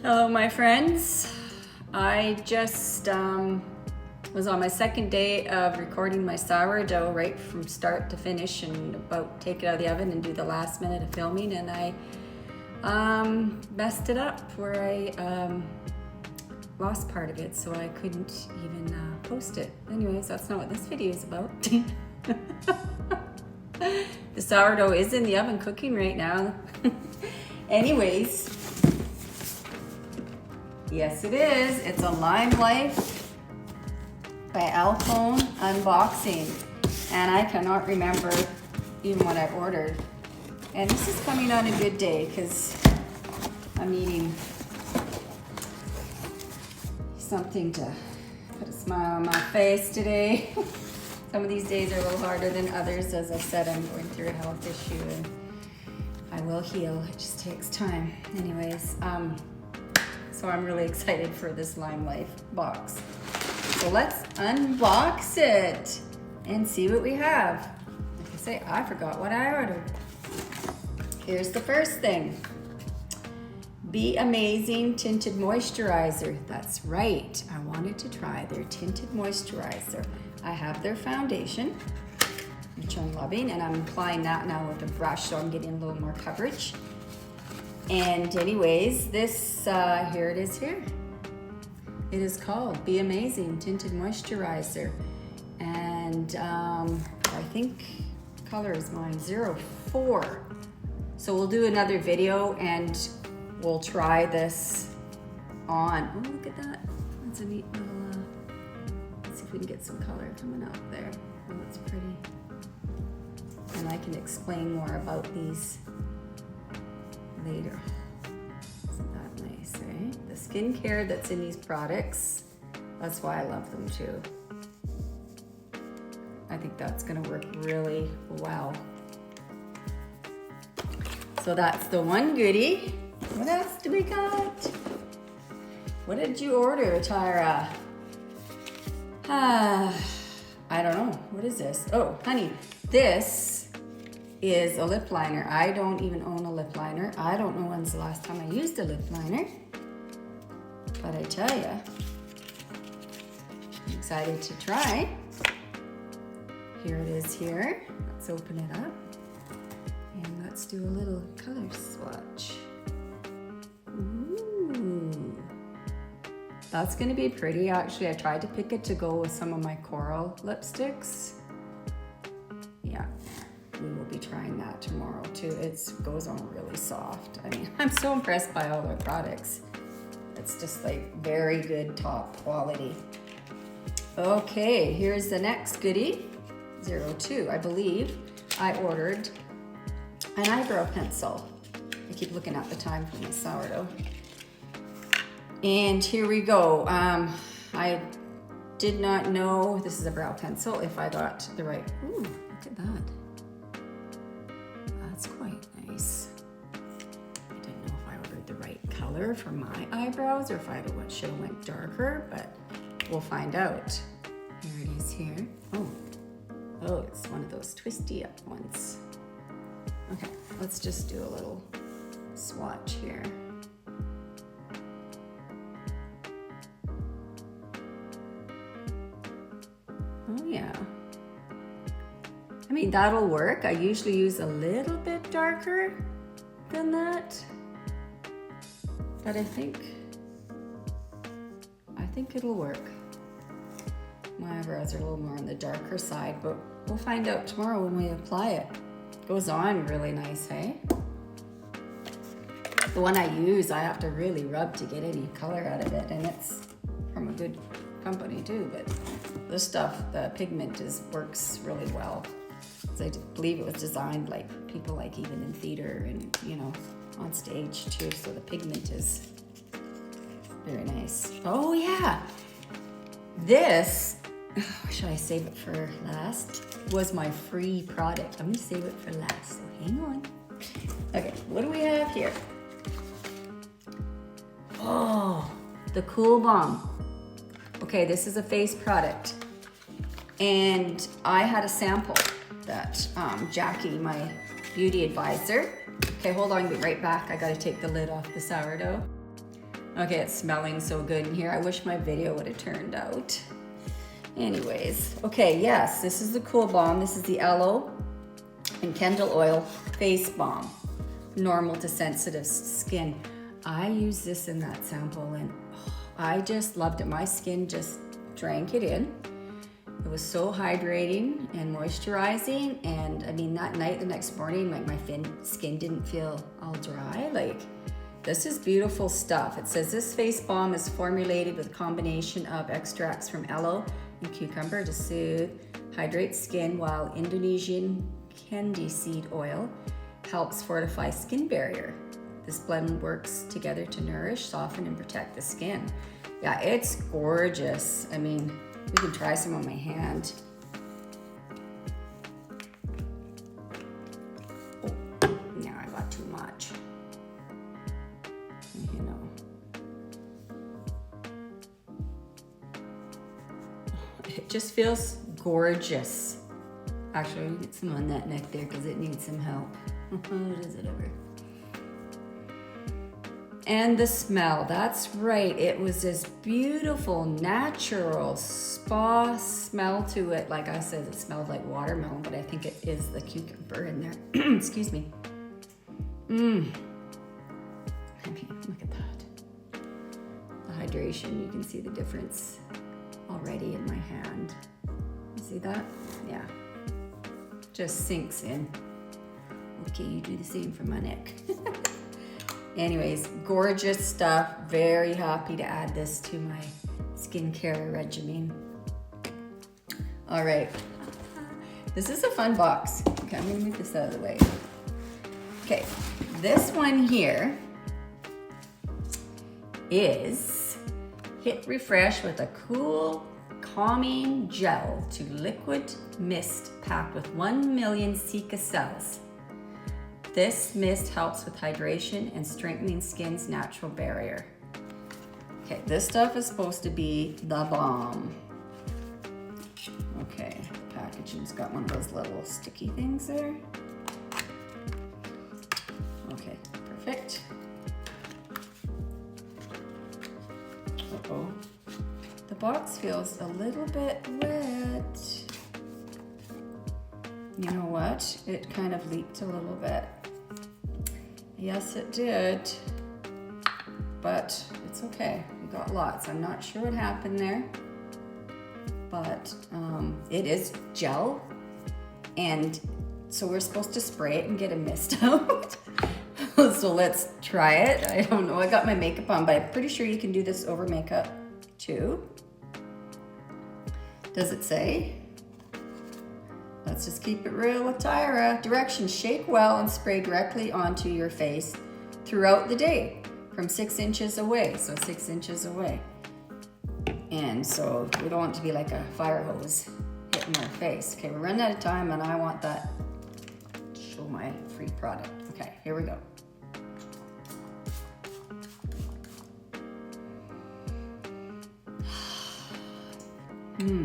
Hello, my friends. I just was on my second day of recording my sourdough right from start to finish and about take it out of the oven and do the last minute of filming, and I messed it up where I lost part of it, so I couldn't even post it. Anyways, that's not what this video is about. The sourdough is in the oven cooking right now. Anyways, yes it is. It's a Lime Life by Alphone unboxing. And I cannot remember even what I ordered. And this is coming on a good day because I'm eating something to put a smile on my face today. Some of these days are a little harder than others. As I said, I'm going through a health issue and I will heal. It just takes time. Anyways, so I'm really excited for this Lime Life box. So let's unbox it and see what we have. Like I say, I forgot what I ordered. Here's the first thing. Be Amazing Tinted Moisturizer. That's right. I wanted to try their tinted moisturizer. I have their foundation, which I'm loving, and I'm applying that now with a brush, so I'm getting a little more coverage. And anyways, this, here it is here. It is called Be Amazing Tinted Moisturizer. And I think color is mine, 04. So we'll do another video and we'll try this on. Oh, look at that. That's a neat little, let's see if we can get some color coming out there. Oh, that's pretty. And I can explain more about these later. Isn't that nice, eh? The skincare that's in these products, that's why I love them too. I think that's gonna work really well. So that's the one goodie. What else do we got? What did you order, Tyra? I don't know. What is this? Oh, honey, this is a lip liner. I don't even own a lip liner. I don't know when's the last time I used a lip liner. But I tell you, I'm excited to try. Here it is here. Let's open it up. And let's do a little color swatch. Ooh. That's gonna be pretty. Actually, I tried to pick it to go with some of my coral lipsticks. Yeah, we will be trying that tomorrow too. It goes on really soft. I mean, I'm so impressed by all their products. It's just like very good top quality. Okay, here's the next goodie, 02, I believe. I ordered an eyebrow pencil. I keep looking at the time for my sourdough. And here we go. I did not know, this is a brow pencil, if I got the right, ooh, look at that. That's quite nice. I didn't know if I ordered the right color for my eyebrows or if I should have went darker, but we'll find out. Here it is here. Oh, it's one of those twisty up ones. Okay, let's just do a little swatch here. Oh yeah. I mean, that'll work. I usually use a little bit darker than that. But I think it'll work. My eyebrows are a little more on the darker side, but we'll find out tomorrow when we apply it. Goes on really nice, hey? The one I use, I have to really rub to get any color out of it, and it's from a good company too, but this stuff, the pigment works really well. So I believe it was designed like people like even in theater and, you know, on stage too, so the pigment is very nice. Oh yeah, this, should I save it for last? Was my free product. I'm gonna save it for last, so hang on. Okay, what do we have here? Oh, the Cool Balm. Okay, this is a face product. And I had a sample that Jackie, my beauty advisor. Okay, hold on, I'll be right back. I gotta take the lid off the sourdough. Okay, it's smelling so good in here. I wish my video would have turned out. Anyways, okay, yes, this is the Cool Balm. This is the Aloe and Candle Oil Face Balm. Normal to sensitive skin. I used this in that sample and I just loved it. My skin just drank it in. It was so hydrating and moisturizing, and I mean that night, the next morning, like my skin didn't feel all dry. Like, this is beautiful stuff. It says this face balm is formulated with a combination of extracts from aloe and cucumber to soothe, hydrate skin, while Indonesian kendi seed oil helps fortify skin barrier. This blend works together to nourish, soften, and protect the skin. Yeah, it's gorgeous. I mean, you can try some on my hand. Oh, now I got too much. You know. It just feels gorgeous. Actually, I'm gonna get some on that neck there because it needs some help. Does it ever? And the smell, that's right. It was this beautiful, natural spa smell to it. Like I said, it smelled like watermelon, but I think it is the cucumber in there. Excuse me. I mean, look at that. The hydration, you can see the difference already in my hand. You see that? Yeah. Just sinks in. Okay, you do the same for my neck. Anyways, gorgeous stuff. Very happy to add this to my skincare regimen. All right. This is a fun box. Okay, I'm gonna move this out of the way. Okay, this one here is Hit Refresh with a cool, calming gel to liquid mist packed with 1 million cica cells. This mist helps with hydration and strengthening skin's natural barrier. Okay, this stuff is supposed to be the bomb. Okay, the packaging's got one of those little sticky things there. Okay, perfect. Uh-oh. The box feels a little bit wet. You know what? It kind of leaked a little bit. Yes, it did, but it's okay. We got lots. I'm not sure what happened there, but it is gel, and so we're supposed to spray it and get a mist out. So let's try it. I don't know. I got my makeup on, but I'm pretty sure you can do this over makeup too. Does it say? Let's just keep it real with Tyra. Directions: shake well and spray directly onto your face throughout the day from 6 inches away. So 6 inches away. And so we don't want it to be like a fire hose hitting our face. Okay, we're running out of time and I want that to show my free product. Okay, here we go.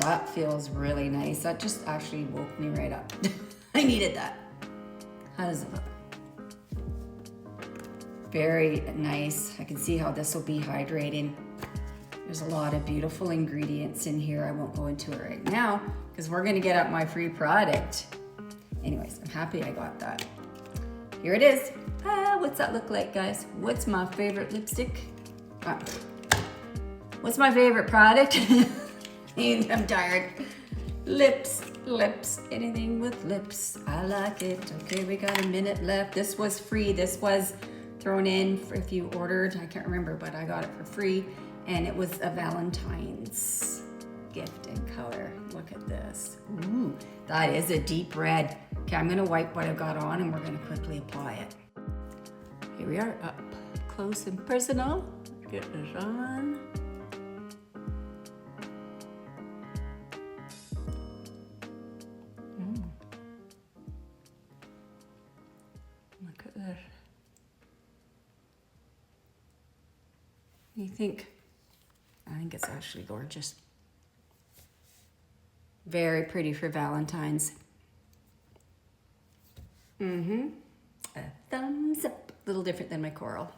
That feels really nice. That just actually woke me right up. I needed that. How does it look? Very nice. I can see how this will be hydrating. There's a lot of beautiful ingredients in here. I won't go into it right now because we're gonna get up my free product. Anyways, I'm happy I got that. Here it is. What's that look like, guys? What's my favorite lipstick? What's my favorite product? I'm tired. Lips, anything with lips. I like it. Okay, we got a minute left. This was free. This was thrown in for if you ordered. I can't remember, but I got it for free. And it was a Valentine's gift in color. Look at this. Ooh, that is a deep red. Okay, I'm gonna wipe what I got on and we're gonna quickly apply it. Here we are, up close and personal. Get this on. Look at this. What do you think? I think it's actually gorgeous. Very pretty for Valentine's. A thumbs up. A little different than my coral.